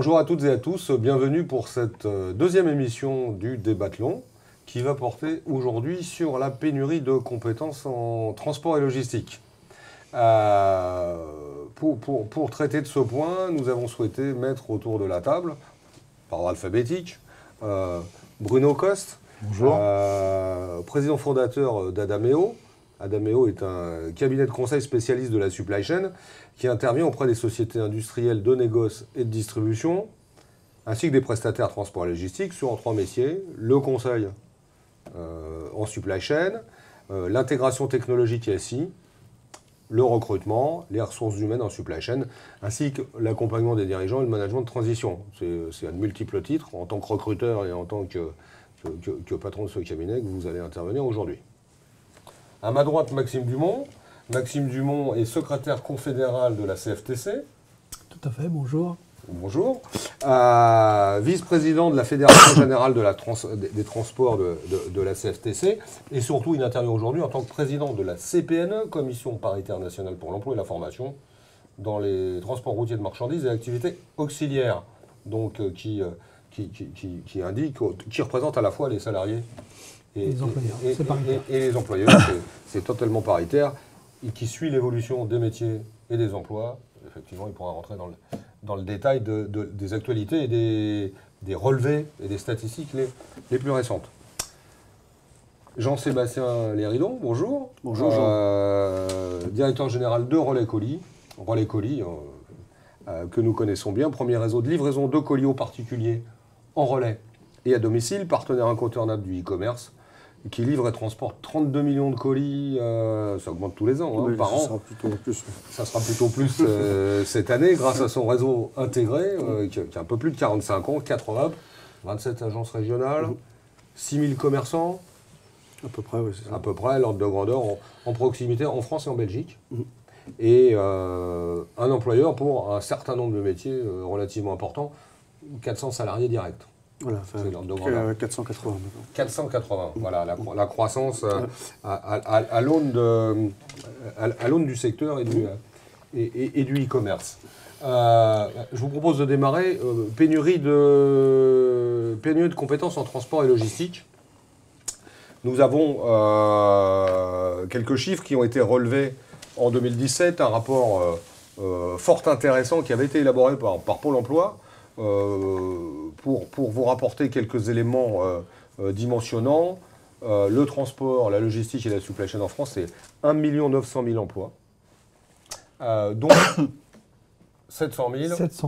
Bonjour à toutes et à tous, bienvenue pour cette deuxième émission du Débathlon qui va porter aujourd'hui sur la pénurie de compétences en transport et logistique. Pour traiter de ce point, nous avons souhaité mettre autour de la table, par ordre alphabétique, Bruno Coste, bonjour. Président fondateur d'Adameo. Adameo est un cabinet de conseil spécialiste de la supply chain qui intervient auprès des sociétés industrielles de négoce et de distribution, ainsi que des prestataires transport et logistique sur trois métiers: le conseil en supply chain, l'intégration technologique et SI, le recrutement, les ressources humaines en supply chain, ainsi que l'accompagnement des dirigeants et le management de transition. C'est à de multiples titres, en tant que recruteur et en tant que patron de ce cabinet, que vous allez intervenir aujourd'hui. À ma droite, Maxime Dumont. Maxime Dumont est secrétaire confédéral de la CFTC. Tout à fait, bonjour. Bonjour. Vice-président de la Fédération générale des transports de la CFTC. Et surtout, il intervient aujourd'hui en tant que président de la CPNE, Commission paritaire nationale pour l'emploi et la formation, dans les transports routiers de marchandises et activités auxiliaires. Donc, qui représente à la fois les salariés et les employeurs. C'est totalement paritaire. Et qui suit l'évolution des métiers et des emplois. Effectivement, il pourra rentrer dans le détail des actualités et des relevés et des statistiques les plus récentes. Jean-Sébastien Léridon, bonjour. Bonjour Jean. Directeur général de Relais Colis. Relais Colis, que nous connaissons bien. Premier réseau de livraison de colis aux particuliers en relais et à domicile. Partenaire incontournable du e-commerce, qui livre et transporte 32 millions de colis, ça augmente tous les ans, par an. Ça sera plutôt plus cette année, grâce à son réseau intégré, qui a un peu plus de 45 ans, 4 hubs, 27 agences régionales, 6 000 commerçants. À peu près, oui, c'est ça. À peu près, l'ordre de grandeur, en proximité, en France et en Belgique. Et un employeur pour un certain nombre de métiers relativement importants, 400 salariés directs. Voilà, enfin, 480 maintenant. 480, voilà, la croissance à l'aune du secteur et du e-commerce. Je vous propose de démarrer. Pénurie de compétences en transport et logistique. Nous avons quelques chiffres qui ont été relevés en 2017, un rapport fort intéressant qui avait été élaboré par Pôle emploi. Pour vous rapporter quelques éléments dimensionnants, le transport, la logistique et la supply chain en France, c'est 1 900 000 emplois. Donc 700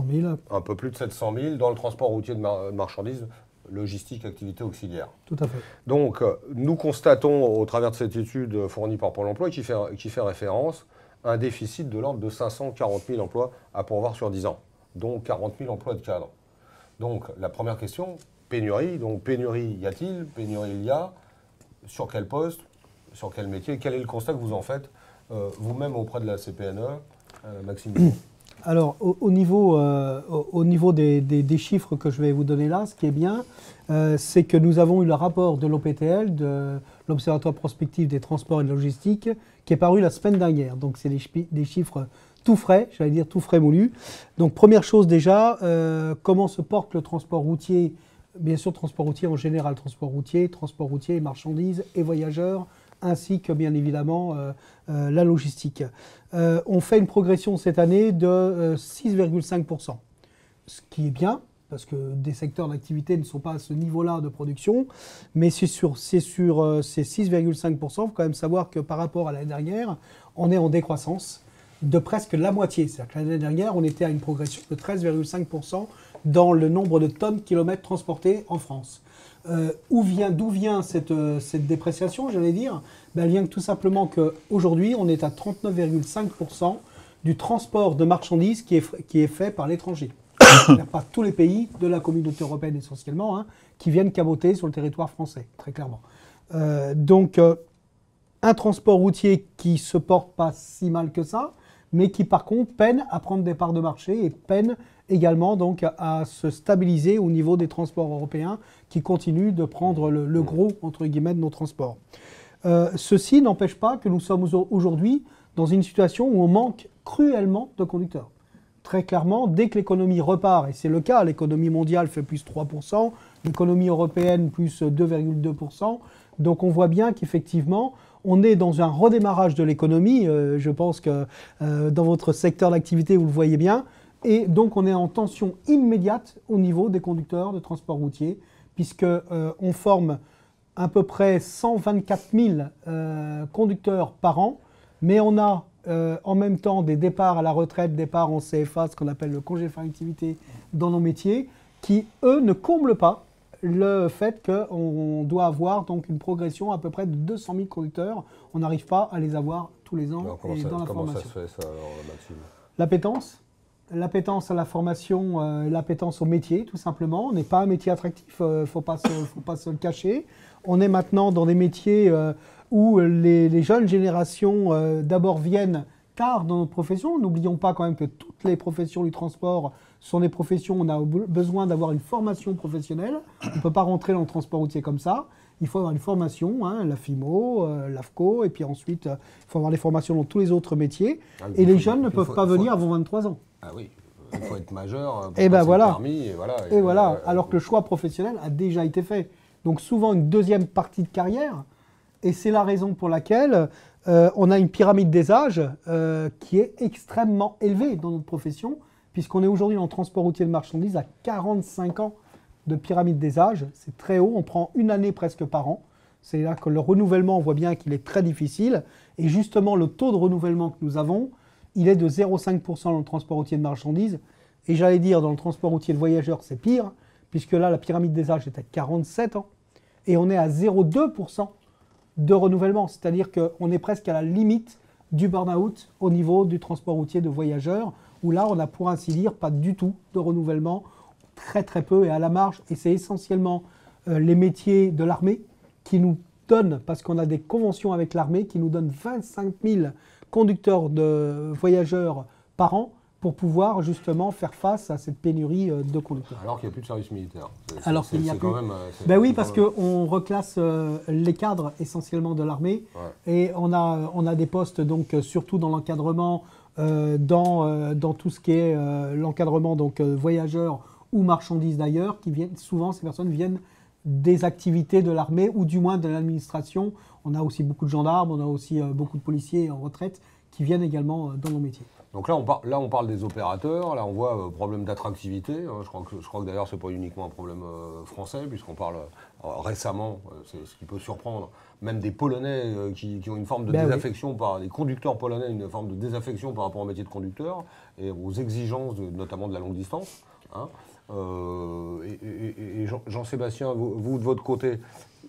000, un peu plus de 700 000 dans le transport routier de marchandises, logistique, activité auxiliaire. Tout à fait. Donc nous constatons au travers de cette étude fournie par Pôle emploi qui fait référence à un déficit de l'ordre de 540 000 emplois à pourvoir sur 10 ans. Donc 40 000 emplois de cadres. Donc la première question, pénurie. Donc pénurie y a-t-il? Pénurie il y a. Sur quel poste? Sur quel métier? Quel est le constat que vous en faites vous-même auprès de la CPNE, Maxime? Alors au niveau des chiffres que je vais vous donner là, ce qui est bien, c'est que nous avons eu le rapport de l'OPTL, de l'Observatoire prospectif des transports et de logistique, qui est paru la semaine dernière. Donc c'est des chiffres tout frais, j'allais dire tout frais moulu. Donc première chose déjà, comment se porte le transport routier? Bien sûr, transport routier en général, transport routier et marchandises et voyageurs, ainsi que bien évidemment la logistique. On fait une progression cette année de 6,5%, ce qui est bien, parce que des secteurs d'activité ne sont pas à ce niveau-là de production, mais c'est sur ces 6,5%, il faut quand même savoir que par rapport à l'année dernière, on est en décroissance de presque la moitié. C'est-à-dire que l'année dernière, on était à une progression de 13,5% dans le nombre de tonnes kilomètres transportées en France. D'où vient cette dépréciation, j'allais dire? Elle vient tout simplement qu'aujourd'hui, on est à 39,5% du transport de marchandises qui est fait par l'étranger. Il n'y a pas tous les pays de la communauté européenne essentiellement qui viennent caboter sur le territoire français, très clairement. Donc, un transport routier qui ne se porte pas si mal que ça, mais qui par contre peine à prendre des parts de marché et peine également donc à se stabiliser au niveau des transports européens qui continuent de prendre le gros entre guillemets de nos transports. Ceci n'empêche pas que nous sommes aujourd'hui dans une situation où on manque cruellement de conducteurs. très clairement, dès que l'économie repart, et c'est le cas, l'économie mondiale fait plus 3%, l'économie européenne plus 2,2%, donc on voit bien qu'effectivement, on est dans un redémarrage de l'économie, je pense que dans votre secteur d'activité, vous le voyez bien, et donc on est en tension immédiate au niveau des conducteurs de transport routier, puisqu'on forme à peu près 124 000 conducteurs par an, mais on a en même temps des départs à la retraite, départs en CFA, ce qu'on appelle le congé de fin d'activité dans nos métiers, qui, eux, ne comblent pas le fait qu'on doit avoir donc une progression à peu près de 200 000 conducteurs. On n'arrive pas à les avoir tous les ans dans la formation. Comment ça se fait, ça, alors, Maxime? L'appétence à la formation, l'appétence au métier, tout simplement. On n'est pas un métier attractif, faut pas se le cacher. On est maintenant dans des métiers où les jeunes générations d'abord viennent tard dans notre profession. N'oublions pas quand même que toutes les professions du transport sont des professions où on a besoin d'avoir une formation professionnelle. On ne peut pas rentrer dans le transport routier comme ça. Il faut avoir une formation, hein, la FIMO, l'AFCO, et puis ensuite, il faut avoir des formations dans tous les autres métiers. Et les jeunes ne peuvent pas venir avant 23 ans. Ah oui, il faut être majeur pour passer le permis. Et voilà, alors que le choix professionnel a déjà été fait. Donc souvent une deuxième partie de carrière, et c'est la raison pour laquelle on a une pyramide des âges qui est extrêmement élevée dans notre profession, puisqu'on est aujourd'hui dans le transport routier de marchandises à 45 ans de pyramide des âges. C'est très haut, on prend une année presque par an. C'est là que le renouvellement, on voit bien qu'il est très difficile. Et justement, le taux de renouvellement que nous avons, il est de 0,5% dans le transport routier de marchandises. Et j'allais dire, dans le transport routier de voyageurs, c'est pire, puisque là, la pyramide des âges est à 47 ans. Et on est à 0,2% de renouvellement. C'est-à-dire qu'on est presque à la limite du burn-out au niveau du transport routier de voyageurs, où là, on n'a pour ainsi dire pas du tout de renouvellement, très très peu et à la marge. Et c'est essentiellement les métiers de l'armée qui nous donnent, parce qu'on a des conventions avec l'armée, qui nous donnent 25 000 conducteurs de voyageurs par an pour pouvoir justement faire face à cette pénurie de conducteurs. Alors qu'il n'y a plus de service militaire. Alors qu'il n'y a plus. Quand même, ben oui, parce qu'on reclasse les cadres essentiellement de l'armée, ouais. Et on a des postes donc surtout dans l'encadrement, dans tout ce qui est l'encadrement donc voyageurs ou marchandises d'ailleurs, qui viennent souvent ces personnes viennent des activités de l'armée ou du moins de l'administration. On a aussi beaucoup de gendarmes, on a aussi beaucoup de policiers en retraite qui viennent également dans nos métiers. Donc là, on parle des opérateurs, là on voit problème d'attractivité. Je crois que d'ailleurs ce n'est pas uniquement un problème français, puisqu'on parle récemment, c'est ce qui peut surprendre, même des Polonais qui ont une forme de désaffection, les conducteurs polonais, une forme de désaffection par rapport au métier de conducteur et aux exigences notamment de la longue distance. Hein. Et Jean-Sébastien, vous de votre côté,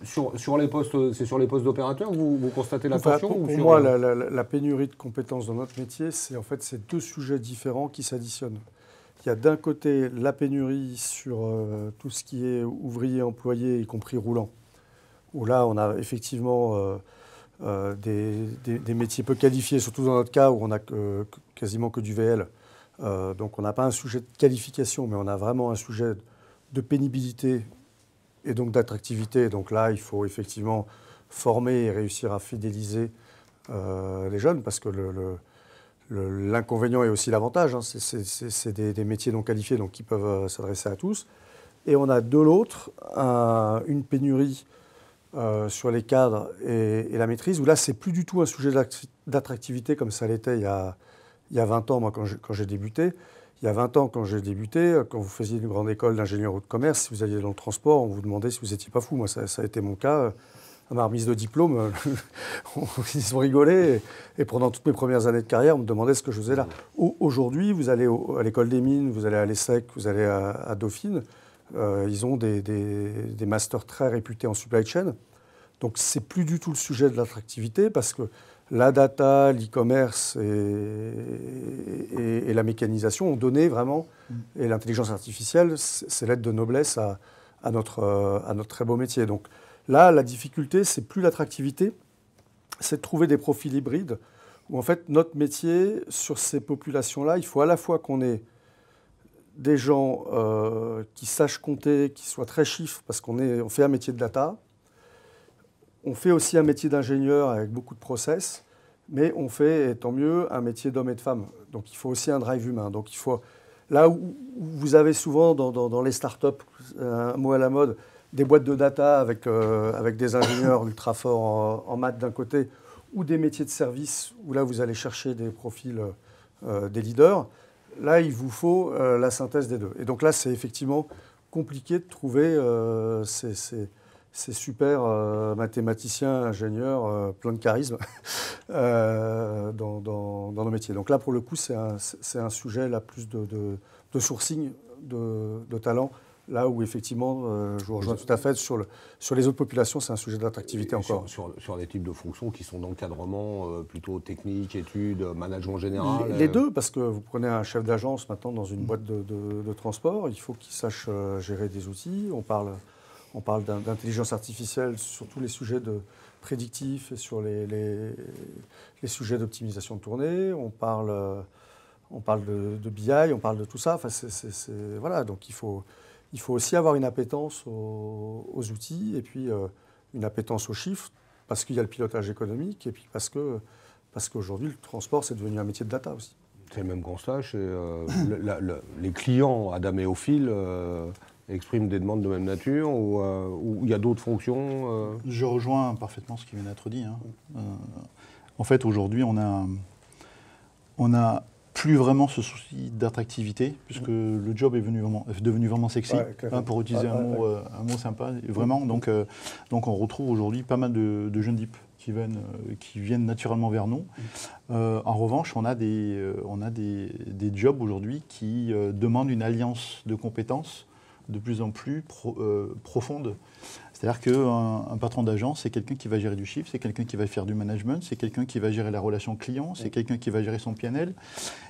sur les postes, c'est sur les postes d'opérateurs, vous constatez la tension? Pour moi, la pénurie de compétences dans notre métier, c'est deux sujets différents qui s'additionnent. Il y a d'un côté la pénurie sur tout ce qui est ouvrier, employé, y compris roulant, où là, on a effectivement des métiers peu qualifiés, surtout dans notre cas où on n'a quasiment que du VL. Donc on n'a pas un sujet de qualification, mais on a vraiment un sujet de pénibilité et donc d'attractivité. Donc là, il faut effectivement former et réussir à fidéliser les jeunes, parce que l'inconvénient est aussi l'avantage. Hein. C'est des métiers non qualifiés, donc qui peuvent s'adresser à tous. Et on a de l'autre une pénurie sur les cadres et la maîtrise, où là, c'est plus du tout un sujet d'attractivité comme ça l'était il y a 20 ans, moi, quand j'ai débuté. Il y a 20 ans, quand j'ai débuté, quand vous faisiez une grande école d'ingénieur ou de commerce, si vous alliez dans le transport, on vous demandait si vous n'étiez pas fou. Moi, ça a été mon cas. À ma remise de diplôme, ils ont rigolé. Et pendant toutes mes premières années de carrière, on me demandait ce que je faisais là. Aujourd'hui, vous allez à l'école des mines, vous allez à l'ESSEC, vous allez à Dauphine. Ils ont des masters très réputés en supply chain. Donc, c'est plus du tout le sujet de l'attractivité, parce que la data, l'e-commerce et la mécanisation ont donné vraiment, et l'intelligence artificielle, c'est l'aide de noblesse à notre très beau métier. Donc là, la difficulté, c'est plus l'attractivité, c'est de trouver des profils hybrides, où en fait, notre métier, sur ces populations-là, il faut à la fois qu'on ait des gens qui sachent compter, qui soient très chiffres, parce qu'on fait un métier de data. On fait aussi un métier d'ingénieur avec beaucoup de process, mais on fait, et tant mieux, un métier d'homme et de femme. Donc il faut aussi un drive humain. Donc il faut, là où vous avez souvent dans les startups, un mot à la mode, des boîtes de data avec des ingénieurs ultra forts en maths d'un côté, ou des métiers de service, où là vous allez chercher des profils des leaders, là il vous faut la synthèse des deux. Et donc là c'est effectivement compliqué de trouver ces super mathématiciens, ingénieurs, pleins de charisme dans nos métiers. Donc là, pour le coup, c'est un sujet là, plus de sourcing de talent, là où effectivement, je vous rejoins tout à fait, sur les autres populations, c'est un sujet d'attractivité encore. Sur des types de fonctions qui sont d'encadrement plutôt technique, études, management général. Les deux, parce que vous prenez un chef d'agence maintenant dans une boîte de transport, il faut qu'il sache gérer des outils. On parle d'intelligence artificielle sur tous les sujets prédictifs et sur les sujets d'optimisation de tournée. On parle de BI, on parle de tout ça. Enfin, voilà, donc il faut aussi avoir une appétence aux outils et puis une appétence aux chiffres, parce qu'il y a le pilotage économique et puis parce qu'aujourd'hui, le transport, c'est devenu un métier de data aussi. C'est le même constat. Les clients Adameo Fil expriment des demandes de même nature ou il y a d'autres fonctions Je rejoins parfaitement ce qui vient d'être dit. En fait, aujourd'hui, on a plus vraiment ce souci d'attractivité, puisque le job est devenu vraiment sexy, pour utiliser un mot sympa, vraiment. Donc on retrouve aujourd'hui pas mal de jeunes types qui viennent naturellement vers nous. En revanche, on a des jobs aujourd'hui qui demandent une alliance de compétences de plus en plus profonde. C'est-à-dire qu'un patron d'agence, c'est quelqu'un qui va gérer du chiffre, c'est quelqu'un qui va faire du management, c'est quelqu'un qui va gérer la relation client, c'est quelqu'un qui va gérer son PNL,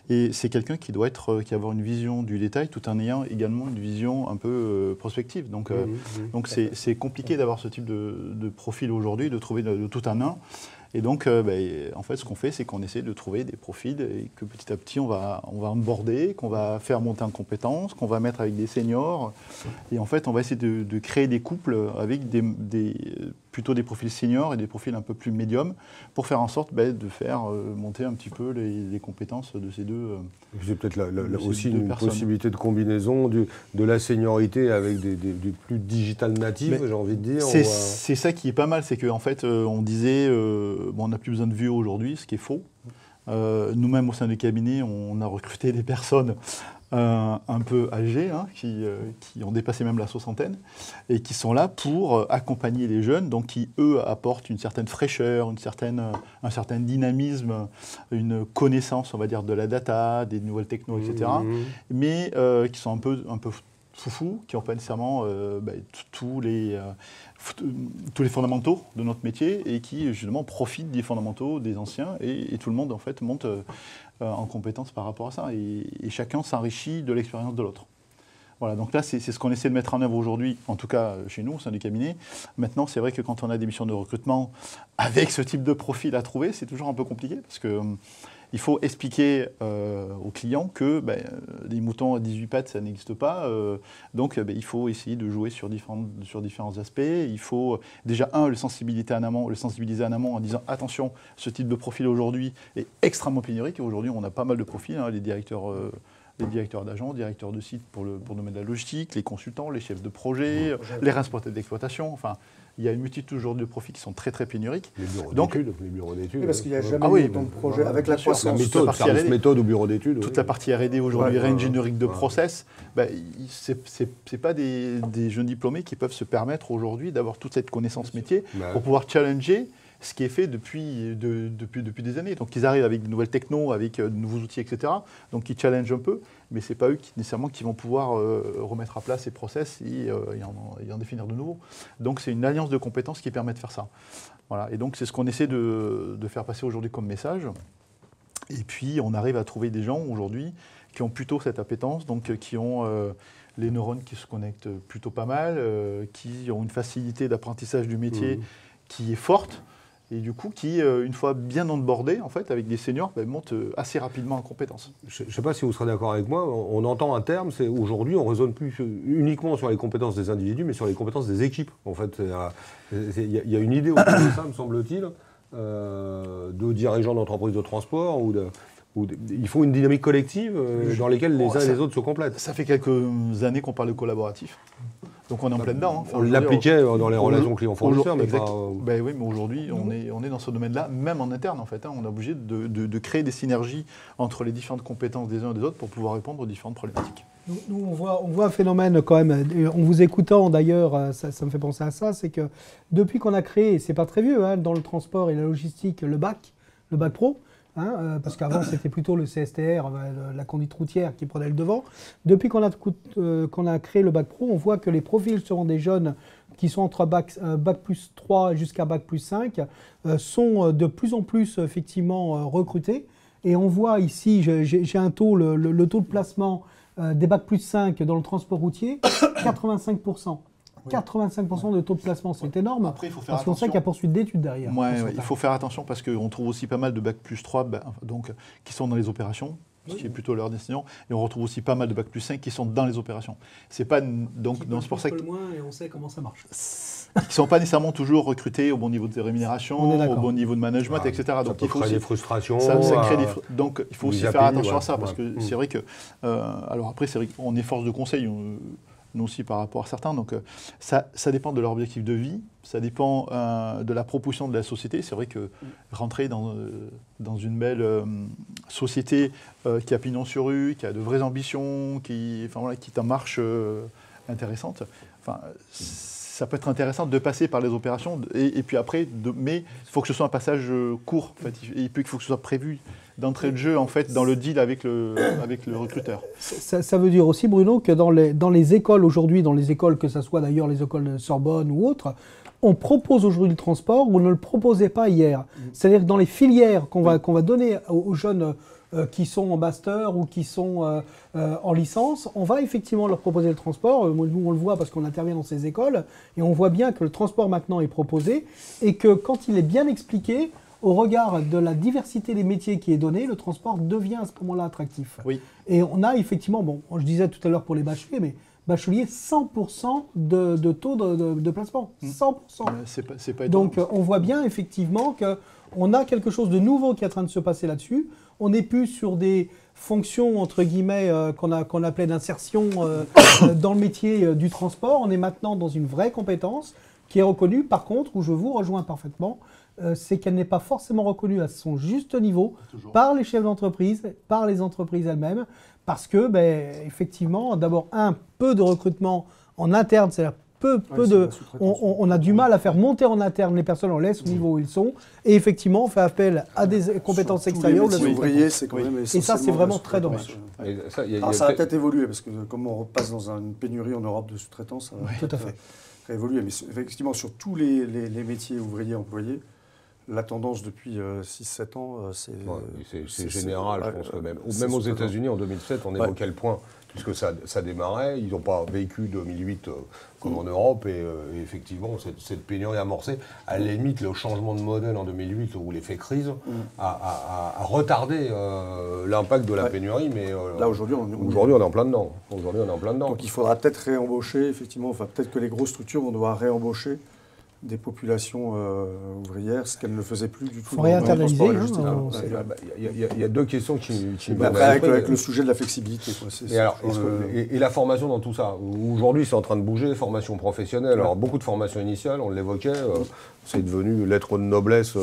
et c'est quelqu'un qui doit avoir une vision du détail tout en ayant également une vision un peu prospective. Donc c'est compliqué d'avoir ce type de profil aujourd'hui, de trouver de tout en un. Et donc, en fait, ce qu'on fait, c'est qu'on essaie de trouver des profils et que petit à petit, on va onboarder, qu'on va faire monter en compétences, qu'on va mettre avec des seniors. Et en fait, on va essayer de créer des couples avec plutôt des profils seniors et des profils un peu plus médiums pour faire en sorte de faire monter un petit peu les compétences de ces deux C'est peut-être aussi une possibilité de combinaison de la seniorité avec des plus digital natives, j'ai envie de dire. C'est ça qui est pas mal, c'est qu'en fait, on disait, on n'a plus besoin de vieux aujourd'hui, ce qui est faux. Nous-mêmes, au sein du cabinet, on a recruté des personnes un peu âgés, qui ont dépassé même la soixantaine, et qui sont là pour accompagner les jeunes, donc qui, eux, apportent une certaine fraîcheur, un certain dynamisme, une connaissance, on va dire, de la data, des nouvelles technos, etc., mais qui sont un peu foufous, qui n'ont pas nécessairement tous les fondamentaux de notre métier et qui, justement, profitent des fondamentaux des anciens, et tout le monde, en fait, monte en compétence par rapport à ça, et chacun s'enrichit de l'expérience de l'autre. Voilà, donc là, c'est ce qu'on essaie de mettre en œuvre aujourd'hui, en tout cas chez nous, au sein du cabinet. Maintenant, c'est vrai que quand on a des missions de recrutement avec ce type de profil à trouver, c'est toujours un peu compliqué, parce que il faut expliquer aux clients que les moutons à 18 pattes, ça n'existe pas. Donc, il faut essayer de jouer sur différents aspects. Il faut déjà, le sensibiliser en amont en disant « Attention, ce type de profil aujourd'hui est extrêmement pénurique. » Aujourd'hui, on a pas mal de profils, les directeurs d'agence, directeurs de site pour le domaine de la logistique, les consultants, les chefs de projet, les responsables d'exploitation. Enfin, il y a une multitude aujourd'hui de profils qui sont très très pénuriques. Les bureaux d'études. Oui, parce qu'il n'y a jamais eu autant de projets avec la croissance. La méthode au bureau d'études. Toute la partie R&D aujourd'hui, réingénierie de process, c'est pas des jeunes diplômés qui peuvent se permettre aujourd'hui d'avoir toute cette connaissance métier pour pouvoir challenger ce qui est fait depuis des années. Donc ils arrivent avec de nouvelles technos, avec de nouveaux outils, etc. Donc ils challengent un peu, mais ce n'est pas eux nécessairement qui vont pouvoir remettre à plat ces process et en définir de nouveaux. Donc c'est une alliance de compétences qui permet de faire ça. Voilà. Et donc c'est ce qu'on essaie de faire passer aujourd'hui comme message. Et puis on arrive à trouver des gens aujourd'hui qui ont plutôt cette appétence, donc qui ont les neurones qui se connectent plutôt pas mal, qui ont une facilité d'apprentissage du métier qui est forte. Et du coup, qui, une fois bien onboardé, en fait, avec des seniors, montent assez rapidement en compétences. Je ne sais pas si vous serez d'accord avec moi, on entend un terme, c'est aujourd'hui, on ne raisonne plus uniquement sur les compétences des individus, mais sur les compétences des équipes. En fait, il y a une idée autour de ça, me semble-t-il. de dirigeants d'entreprises de transport il faut une dynamique collective dans laquelle les uns et les autres se complètent. Ça fait quelques années qu'on parle de collaboratif. Donc on est en plein dedans. Hein. On l'appliquait dans les relations clients-fournisseurs, mais pas... Ben oui, mais aujourd'hui, on est dans ce domaine-là, même en interne en fait. Hein. On est obligé de créer des synergies entre les différentes compétences des uns et des autres pour pouvoir répondre aux différentes problématiques. Nous, on voit un phénomène quand même, en vous écoutant d'ailleurs, ça me fait penser à ça, c'est que depuis qu'on a créé, c'est pas très vieux, hein, dans le transport et la logistique, le bac pro, hein, parce qu'avant c'était plutôt le CSTR, la conduite routière qui prenait le devant. Depuis qu'on a créé le bac pro, on voit que les profils seront des jeunes qui sont entre bac plus 3 jusqu'à bac plus 5, sont de plus en plus effectivement recrutés. Et on voit ici, j'ai un taux, le taux de placement des bac plus 5 dans le transport routier, 85%. 85% de taux de placement, c'est énorme. Après, il faut faire parce qu'on sait qu'il y a poursuite d'études derrière. Il faut faire attention parce qu'on trouve aussi pas mal de bac plus 3 donc, qui sont dans les opérations, ce qui est plutôt leur destination, et on retrouve aussi pas mal de bac plus 5 qui sont dans les opérations. C'est pas donc c'est pour ça que moins et on sait comment ça marche. Qui ne sont pas nécessairement toujours recrutés au bon niveau de rémunération, au bon niveau de management, etc. Donc il faut créer des frustrations. Donc il faut aussi faire attention à ça parce que c'est vrai que alors après c'est vrai qu'on est force de conseil. Nous aussi par rapport à certains. Donc ça dépend de leur objectif de vie, ça dépend de la proposition de la société. C'est vrai que rentrer dans une belle société qui a pignon sur rue, qui a de vraies ambitions, qui est en marche intéressante, ça peut être intéressant de passer par les opérations et puis après, mais il faut que ce soit un passage court. En fait, et puis il faut que ce soit prévu d'entrée de jeu en fait dans le deal avec le recruteur. Ça veut dire aussi, Bruno, que dans les écoles aujourd'hui, dans les écoles, que ce soit d'ailleurs les écoles de Sorbonne ou autres, on propose aujourd'hui le transport où on ne le proposait pas hier. C'est-à-dire que dans les filières qu'on va donner aux jeunes qui sont en master ou qui sont en licence, on va effectivement leur proposer le transport. Nous, on le voit parce qu'on intervient dans ces écoles et on voit bien que le transport maintenant est proposé et que quand il est bien expliqué, au regard de la diversité des métiers qui est donnée, le transport devient à ce moment-là attractif. Oui. Et on a effectivement, je disais tout à l'heure pour les bacheliers, mais bacheliers, 100% de taux de placement. 100%. C'est pas Donc on voit bien effectivement qu'on a quelque chose de nouveau qui est en train de se passer là-dessus. On n'est plus sur des fonctions, entre guillemets, qu'on appelait d'insertion dans le métier du transport. On est maintenant dans une vraie compétence qui est reconnue. Par contre, où je vous rejoins parfaitement, c'est qu'elle n'est pas forcément reconnue à son juste niveau par les chefs d'entreprise, par les entreprises elles-mêmes, parce que, effectivement, d'abord, peu de recrutement en interne, c'est-à-dire on a du mal à faire monter en interne les personnes, on laisse au niveau où ils sont, et effectivement, on fait appel à des compétences extérieures. Les ouvriers, c'est quand même et ça, c'est vraiment très dommage. Ça va peut-être évoluer, parce que comme on repasse dans une pénurie en Europe de sous-traitants, ça va tout à fait évoluer. Mais effectivement, sur tous les métiers ouvriers employés, la tendance depuis 6-7 ans, c'est général, je pense que même aux États-Unis en 2007, on évoquait le point, puisque ça démarrait, ils n'ont pas vécu 2008 comme en Europe, et effectivement, cette pénurie amorcée, à la limite, le changement de modèle en 2008, ou l'effet crise, a retardé l'impact de la pénurie, mais là, aujourd'hui, on est en plein dedans. Donc il faudra peut-être réembaucher, effectivement, peut-être que les grosses structures vont devoir réembaucher des populations ouvrières, ce qu'elles ne faisaient plus du tout. Il faut réinternaliser. Il y a deux questions qui me après, avec le sujet de la flexibilité. Et la formation dans tout ça. Aujourd'hui, c'est en train de bouger, formation professionnelle. Alors, beaucoup de formations initiales, on l'évoquait, c'est devenu lettre de noblesse,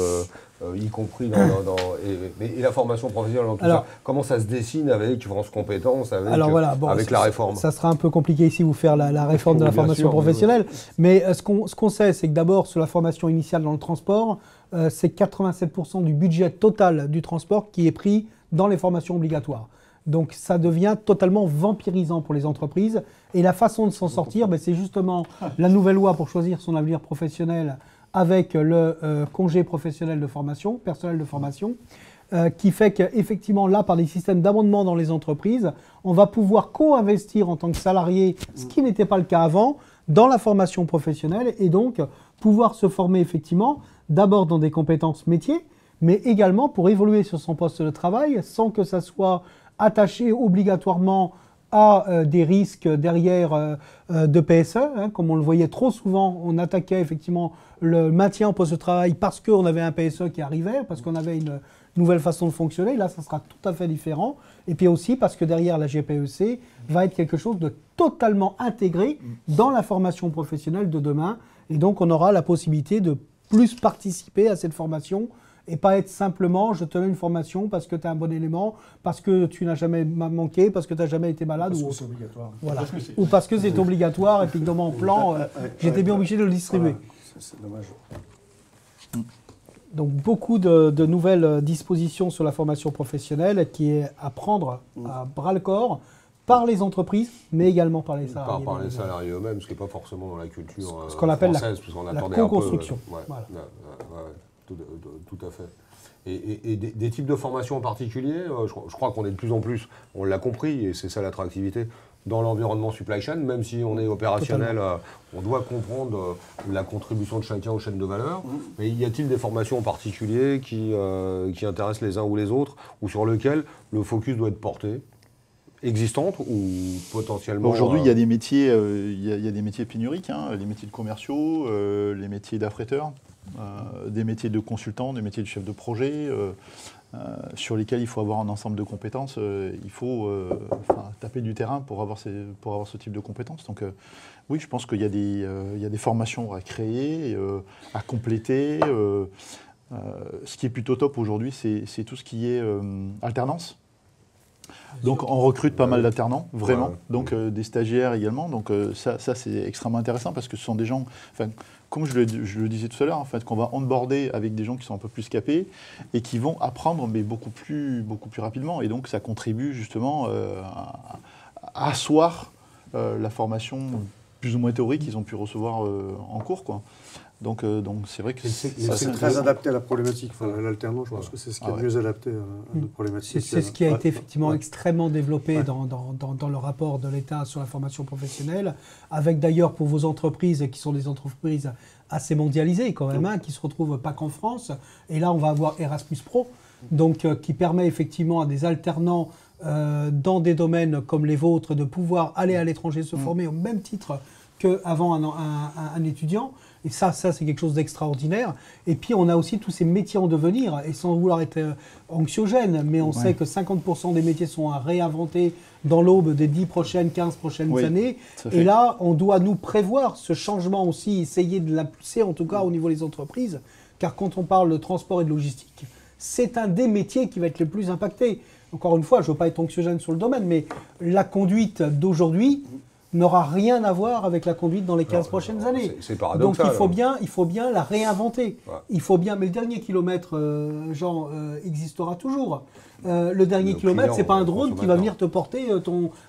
y compris et la formation professionnelle dans tout ça. Comment ça se dessine avec France Compétences, avec la réforme? Ça sera un peu compliqué ici, vous faire la réforme de la formation professionnelle. Mais ce qu'on sait, c'est que d'abord, sur la formation initiale dans le transport, c'est 87% du budget total du transport qui est pris dans les formations obligatoires. Donc ça devient totalement vampirisant pour les entreprises. Et la façon de s'en sortir, c'est justement la nouvelle loi pour choisir son avenir professionnel avec le congé professionnel de formation, personnel de formation, qui fait qu'effectivement, là, par des systèmes d'abondement dans les entreprises, on va pouvoir co-investir en tant que salarié, ce qui n'était pas le cas avant, dans la formation professionnelle, et donc pouvoir se former effectivement d'abord dans des compétences métiers, mais également pour évoluer sur son poste de travail sans que ça soit attaché obligatoirement à des risques derrière de PSE, hein, comme on le voyait trop souvent, on attaquait effectivement le maintien en poste de travail parce qu'on avait un PSE qui arrivait, parce qu'on avait une nouvelle façon de fonctionner. Là, ça sera tout à fait différent. Et puis aussi parce que derrière la GPEC va être quelque chose de totalement intégré dans la formation professionnelle de demain. Et donc, on aura la possibilité de plus participer à cette formation et pas être simplement, je te donne une formation parce que tu as un bon élément, parce que tu n'as jamais manqué, parce que tu n'as jamais été malade. Parce ou que c'est obligatoire. voilà. Ou parce que c'est obligatoire et puis que dans mon plan, j'étais bien obligé de le distribuer. Voilà. C'est dommage. Donc beaucoup de nouvelles dispositions sur la formation professionnelle qui est à prendre à bras-le-corps par les entreprises, mais également par les salariés. Par les salariés eux-mêmes, ce qui n'est pas forcément dans la culture Ce qu'on appelle française, puisqu'on la attendait un peu. co-construction. Voilà. Tout à fait. Et des types de formations en particulier, je crois qu'on est de plus en plus, on l'a compris, et c'est ça l'attractivité, dans l'environnement supply chain, même si on est opérationnel, on doit comprendre la contribution de chacun aux chaînes de valeur. Mais y a-t-il des formations en particulier qui intéressent les uns ou les autres, ou sur lesquelles le focus doit être porté, existantes ou potentiellement... Aujourd'hui, il y a des métiers, il y a des métiers pénuriques, hein, les métiers de commerciaux, les métiers d'affréteurs, des métiers de consultants, des métiers de chef de projet, sur lesquels il faut avoir un ensemble de compétences. Il faut taper du terrain pour avoir ce type de compétences. Donc oui, je pense qu'il y a des formations à créer, à compléter. Ce qui est plutôt top aujourd'hui, c'est tout ce qui est alternance. Donc on recrute pas mal d'alternants, vraiment, donc des stagiaires également, donc ça c'est extrêmement intéressant parce que ce sont des gens, comme je le disais tout à l'heure, en fait, qu'on va onboarder avec des gens qui sont un peu plus capés et qui vont apprendre mais beaucoup plus rapidement, et donc ça contribue justement à asseoir la formation plus ou moins théorique qu'ils ont pu recevoir en cours, quoi. Donc c'est vrai que c'est très adapté à la problématique. L'alternance, je pense que c'est ce qui est le mieux adapté à notre problématique. C'est ce qui a été effectivement extrêmement développé dans le rapport de l'État sur la formation professionnelle, avec d'ailleurs pour vos entreprises qui sont des entreprises assez mondialisées quand même, qui ne se retrouvent pas qu'en France. Et là, on va avoir Erasmus Pro, donc qui permet effectivement à des alternants dans des domaines comme les vôtres de pouvoir aller à l'étranger se former au même titre qu'avant un étudiant. Et ça c'est quelque chose d'extraordinaire. Et puis, on a aussi tous ces métiers en devenir, et sans vouloir être anxiogène, mais on sait que 50% des métiers sont à réinventer dans l'aube des 15 prochaines années. Et là, on doit nous prévoir ce changement aussi, essayer de l'impulser, en tout cas au niveau des entreprises, car quand on parle de transport et de logistique, c'est un des métiers qui va être le plus impacté. Encore une fois, je ne veux pas être anxiogène sur le domaine, mais la conduite d'aujourd'hui n'aura rien à voir avec la conduite dans les 15 prochaines années. C'est paradoxal. Donc il faut bien la réinventer. Ouais. Il faut bien, mais le dernier kilomètre, Jean, existera toujours. Le dernier kilomètre, c'est pas un drone qui va venir te porter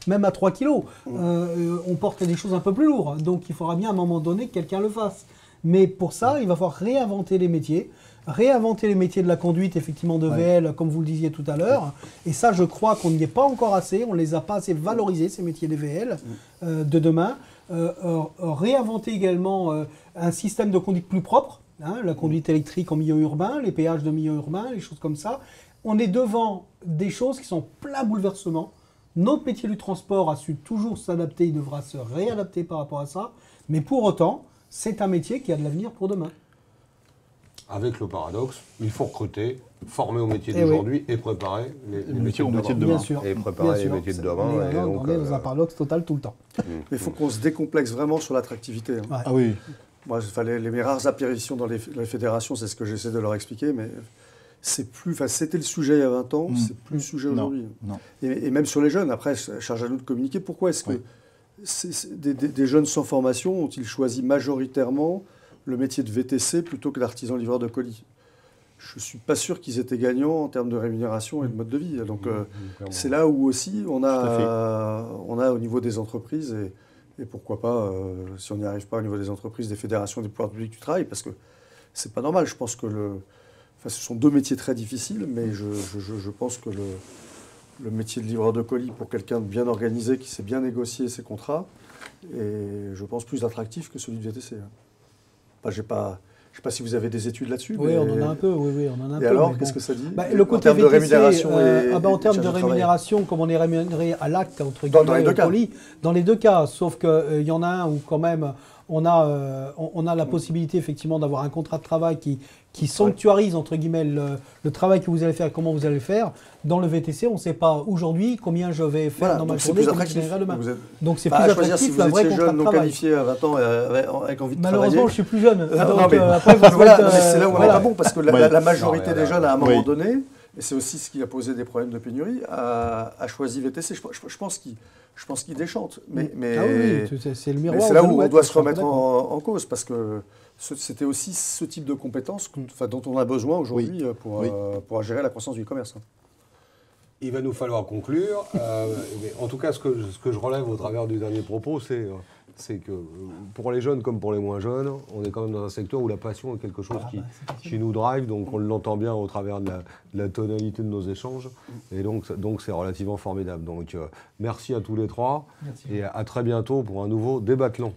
même à 3 kilos. On porte des choses un peu plus lourdes. Donc il faudra bien à un moment donné que quelqu'un le fasse. Mais pour ça, il va falloir réinventer les métiers. Réinventer les métiers de la conduite, effectivement, de VL, comme vous le disiez tout à l'heure. Et ça, je crois qu'on n'y est pas encore assez. On ne les a pas assez valorisés, ces métiers des VL de demain. Réinventer également un système de conduite plus propre, la conduite électrique en milieu urbain, les péages de milieu urbain, les choses comme ça. On est devant des choses qui sont plein bouleversement. Notre métier du transport a su toujours s'adapter, il devra se réadapter par rapport à ça. Mais pour autant, c'est un métier qui a de l'avenir pour demain. Avec le paradoxe, il faut recruter, former au métier d'aujourd'hui et préparer les métiers de demain. Bien sûr. Et préparer les métiers de demain. On est dans un paradoxe total tout le temps. Mais il faut qu'on se décomplexe vraiment sur l'attractivité. Ouais. Ah oui. Moi, les rares apparitions dans les fédérations, c'est ce que j'essaie de leur expliquer, mais c'était le sujet il y a 20 ans, c'est plus le sujet aujourd'hui. Et même sur les jeunes, après, charge à nous de communiquer. Pourquoi est-ce que des jeunes sans formation ont-ils choisi majoritairement le métier de VTC plutôt que l'artisan livreur de colis? Je ne suis pas sûr qu'ils étaient gagnants en termes de rémunération et de mode de vie. Donc c'est là où aussi on a au niveau des entreprises, et pourquoi pas, si on n'y arrive pas au niveau des entreprises, des fédérations des pouvoirs publics du travail, parce que c'est pas normal. Je pense que ce sont deux métiers très difficiles, mais je pense que le métier de livreur de colis, pour quelqu'un de bien organisé, qui sait bien négocier ses contrats, est, je pense, plus attractif que celui de VTC. J'ai pas Je ne sais pas si vous avez des études là-dessus. Oui, on en a un peu. Oui, on en a un et peu. alors, qu'est-ce que ça dit le côté en termes VTC, de rémunération en termes de charge travail. rémunération, comme on est rémunéré à l'acte, entre Dans guillemets, les deux cas. dans les deux cas, sauf qu'il y en a un où quand même on a la possibilité effectivement d'avoir un contrat de travail qui sanctuarise entre guillemets le travail que vous allez faire et comment vous allez le faire. Dans le VTC, on ne sait pas aujourd'hui combien je vais faire dans ma journée, combien je vais demain. Donc c'est plus attractif, un vrai contrat de travail. Si vous étiez jeune, non qualifié à 20 ans, avec envie de travailler... Malheureusement, je suis plus jeune. Donc, après, c'est là où on n'est pas bon, parce que la majorité des jeunes, à un moment donné, et c'est aussi ce qui a posé des problèmes de pénurie, a choisi VTC. Je pense qu'il déchante. Mais c'est le miroir. C'est là où on doit se remettre en cause, parce que c'était aussi ce type de compétences dont on a besoin aujourd'hui pour gérer la croissance du e-commerce. Il va nous falloir conclure. Mais en tout cas, ce que je relève au travers du dernier propos, c'est que pour les jeunes comme pour les moins jeunes, on est quand même dans un secteur où la passion est quelque chose qui nous drive, donc on l'entend bien au travers de la tonalité de nos échanges, et donc c'est relativement formidable. Donc merci à tous les trois, et à très bientôt pour un nouveau Débattelon.